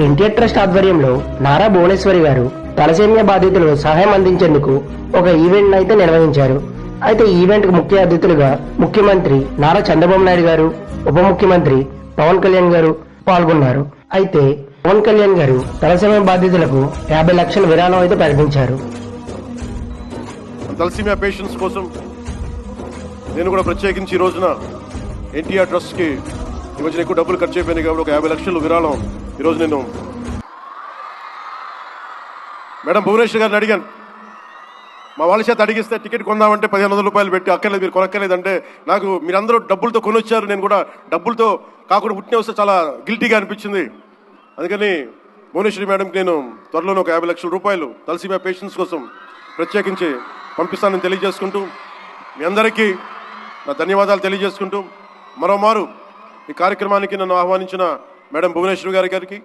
NTR trust ఆధ్వర్యంలో నారా భువనేశ్వరి గారు thalassemia బాధితులకు సహాయం అందించేందుకు ఒక ఈవెంట్ అయితే నిర్వహించారు. అయితే ఈ ఈవెంట్ కు ముఖ్య అతిథులుగా ముఖ్యమంత్రి నారా చంద్రబాబు నాయుడు గారు, ఉప ముఖ్యమంత్రి పవన్ కళ్యాణ్ గారు పాల్గొన్నారు. అయితే పవన్ కళ్యాణ్ గారు తలసేమియా బాధితులకు 50 లక్షల విరాళం అయితే ప్రకటించారు. తలసేమియా పేషెంట్స్ కోసం నేను కూడా ప్రత్యేకించి ఈ రోజున ఎన్టీఆర్ ట్రస్ట్ కి ఈ మధ్యన ఎక్కువ డబ్బులు ఖర్చు అయిపోయినాయి కాబట్టి ఒక 50 లక్షలు విరాళం ఈరోజు నేను మేడం భువనేశ్వర్ గారిని అడిగాను. మా వాళ్ళ చేత అడిగిస్తే టికెట్ కొందామంటే 1500 రూపాయలు పెట్టి అక్కర్లేదు, మీరు కొనక్కర్లేదంటే నాకు మీరందరూ డబ్బులతో కొనొచ్చారు, నేను కూడా డబ్బులతో కాకుండా పుట్టిన వస్తే చాలా గిల్టీగా అనిపించింది. అందుకని భువనేశ్వరి మేడంకి నేను త్వరలోనే ఒక 50 లక్షల రూపాయలు తలసేమియా పేషెంట్స్ కోసం ప్రత్యేకించి పంపిస్తానని తెలియజేసుకుంటూ మీ అందరికీ నా ధన్యవాదాలు తెలియజేసుకుంటూ మరోమారు ఈ కార్యక్రమానికి నన్ను ఆహ్వానించిన మేడం భువనేశ్వరి గారికి